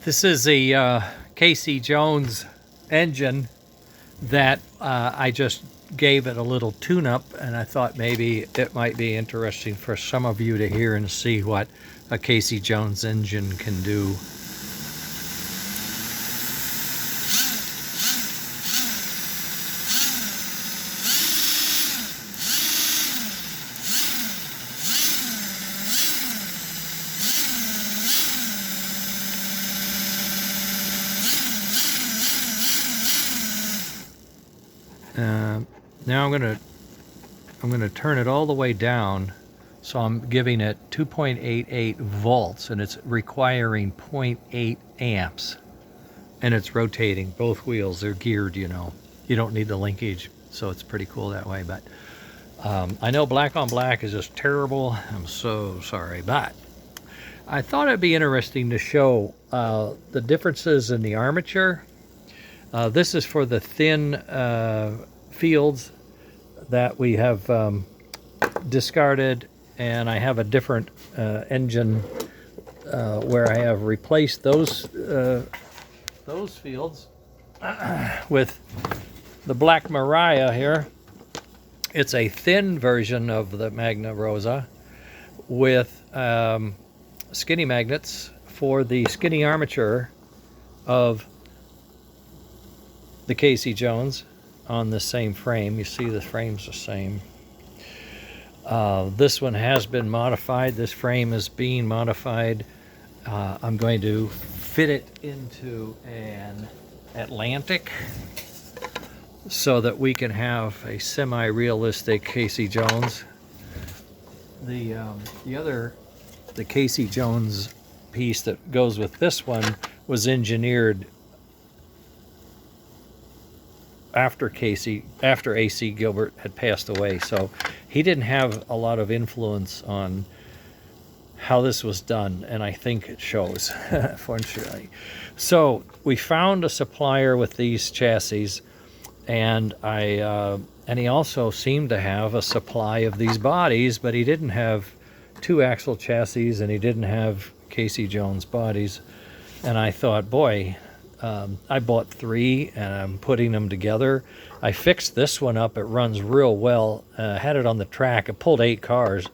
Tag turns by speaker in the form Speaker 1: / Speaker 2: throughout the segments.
Speaker 1: This is a Casey Jones engine that I just gave it a little tune-up, and I thought maybe it might be interesting for some of you to hear and see what a Casey Jones engine can do. Now I'm gonna turn it all the way down, so I'm giving it 2.88 volts, and it's requiring 0.8 amps, and it's rotating. Both wheels are geared. You don't need the linkage, so it's pretty cool that way. But I know black on black is just terrible. I'm so sorry, but I thought it'd be interesting to show the differences in the armature. This is for the thin fields that we have discarded, and I have a different engine where I have replaced those fields with the Black Mariah here. It's a thin version of the Magna Rossa with skinny magnets for the skinny armature of the Casey Jones on the same frame. You see the frame's the same. This one has been modified. This frame is being modified. I'm going to fit it into an Atlantic so that we can have a semi-realistic Casey Jones. The Casey Jones piece that goes with this one was engineered after AC Gilbert had passed away, so he didn't have a lot of influence on how this was done, and I think it shows, fortunately. So we found a supplier with these chassis, and he also seemed to have a supply of these bodies, but he didn't have two axle chassis, and he didn't have Casey Jones bodies. And I thought, boy, I bought three, and I'm putting them together. I fixed this one up. It runs real well. Had it on the track. It pulled 8 cars.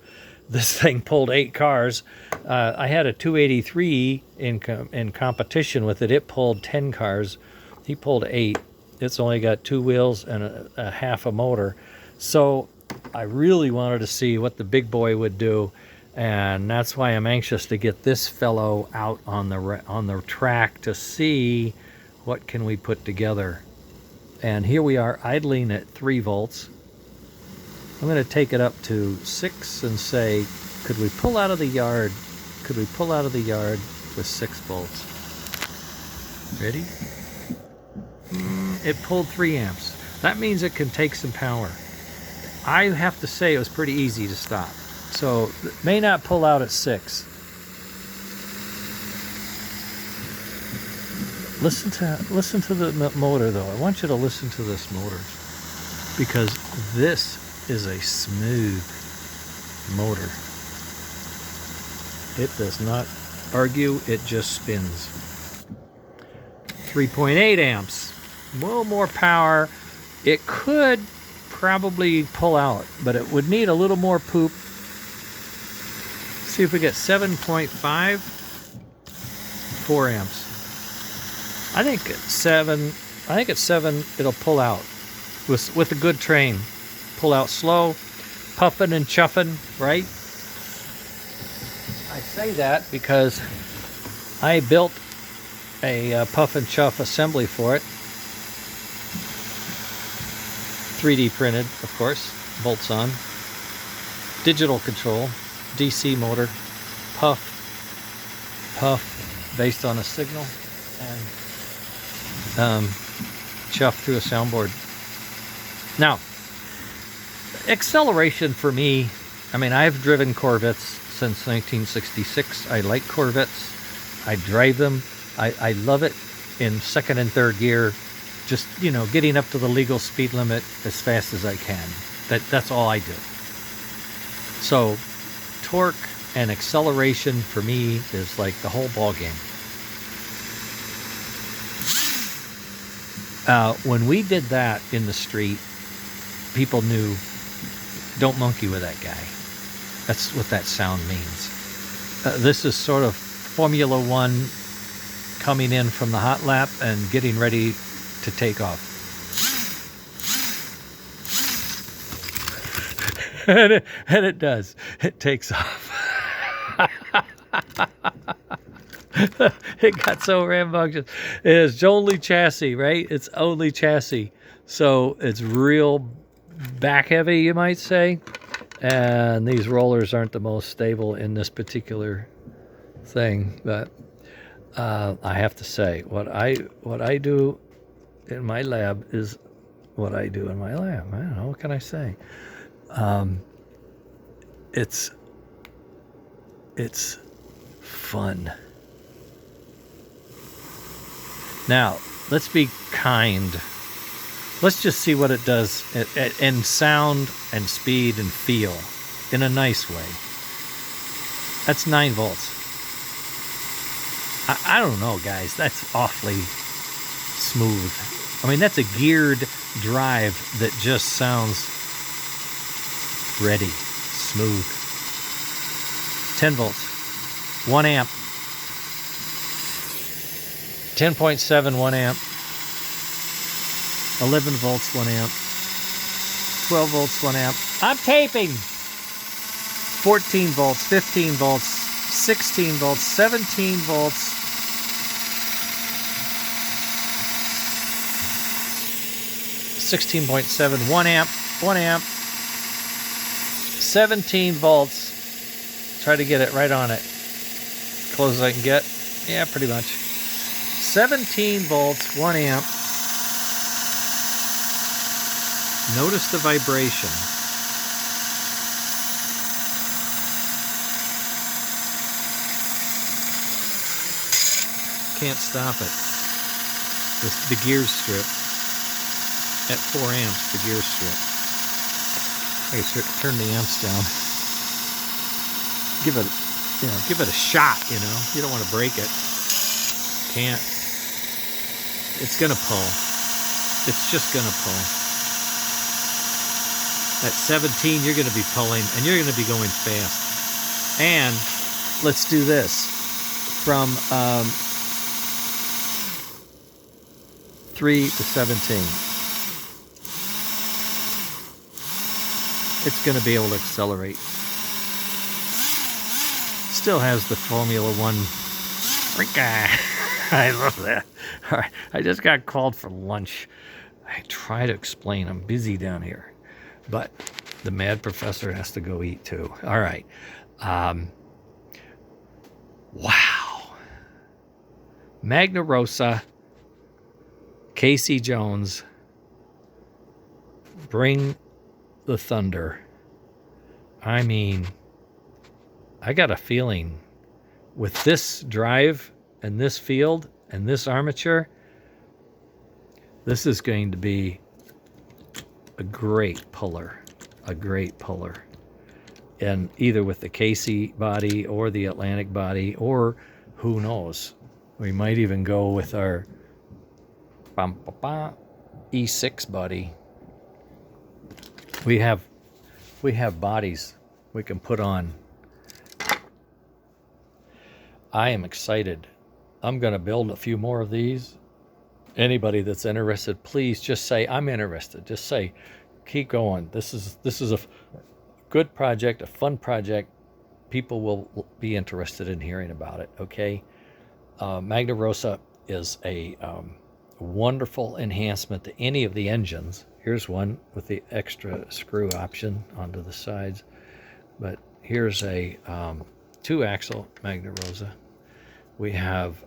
Speaker 1: This thing pulled 8 cars. I had a 283 in competition with it. It pulled 10 cars. He pulled 8. It's only got 2 wheels and a half a motor. So I really wanted to see what the big boy would do, and that's why I'm anxious to get this fellow out on the track to see what can we put together. And here we are idling at 3 volts. I'm going to take it up to 6 and say, could we pull out of the yard? Could we pull out of the yard with 6 volts? Ready? It pulled 3 amps. That means it can take some power. I have to say it was pretty easy to stop. So it may not pull out at 6. Listen to the motor, though. I want you to listen to this motor, because this is a smooth motor. It does not argue, it just spins. 3.8 amps. A little more power. It could probably pull out, but it would need a little more poop. See if we get 7.5, 4 amps. I think at 7 it'll pull out with a good train. Pull out slow, puffing and chuffing, right? I say that because I built a puff and chuff assembly for it. 3D printed, of course, bolts on. Digital control. DC motor, puff, based on a signal, and chuff through a soundboard. Now, acceleration for me, I mean, I've driven Corvettes since 1966. I like Corvettes. I drive them. I love it in second and third gear, just, getting up to the legal speed limit as fast as I can. That's all I do. So torque and acceleration for me is like the whole ball game. When we did that in the street, people knew, don't monkey with that guy. That's what that sound means. This is sort of Formula One coming in from the hot lap and getting ready to take off. And it does. It takes off. It got so rambunctious. It is only chassis, right? It's only chassis. So it's real back heavy, you might say. And these rollers aren't the most stable in this particular thing. But I have to say, what I do in my lab is what I do in my lab. I don't know, what can I say? It's fun. Now, let's be kind. Let's just see what it does in sound and speed and feel in a nice way. That's 9 volts. I don't know, guys. That's awfully smooth. I mean, that's a geared drive that just sounds ready, smooth. 10 volts, 1 amp, 10.7, 1 amp, 11 volts, 1 amp, 12 volts, 1 amp. I'm taping. 14 volts, 15 volts, 16 volts, 17 volts, 16.7, 1 amp, 1 amp, 17 volts. Try to get it right on it. Close as I can get. Yeah, pretty much. 17 volts, 1 amp. Notice the vibration. Can't stop it. The gear strip. At 4 amps, the gear strip. I can turn the amps down. Give it a shot, you know. You don't want to break it. Can't. It's gonna pull. It's just gonna pull. At 17, you're gonna be pulling, and you're gonna be going fast. And let's do this. From 3 to 17. It's gonna be able to accelerate. Still has the Formula One. I love that. All right, I just got called for lunch. I try to explain. I'm busy down here, but the mad professor has to go eat too. All right. Wow. Magna Rossa, Casey Jones, bring the thunder. I mean, I got a feeling with this drive and this field and this armature, this is going to be a great puller, and either with the Casey body or the Atlantic body, or who knows, we might even go with our E6 body. We have bodies we can put on. I am excited. I'm going to build a few more of these. Anybody that's interested, please just say, I'm interested. Just say, keep going. This is a good project, a fun project. People will be interested in hearing about it, okay? Magna Rossa is a wonderful enhancement to any of the engines. Here's one with the extra screw option onto the sides. But here's a 2-axle Magna Rossa. We have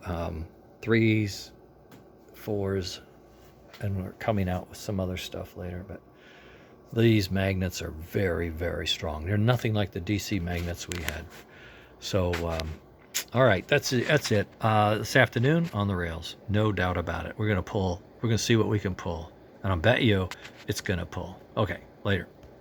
Speaker 1: 3s, 4s, and we're coming out with some other stuff later. But these magnets are very, very strong. They're nothing like the DC magnets we had. So, all right, that's it. This afternoon on the rails, no doubt about it. We're gonna pull. We're gonna see what we can pull, and I'll bet you it's gonna pull. Okay, later.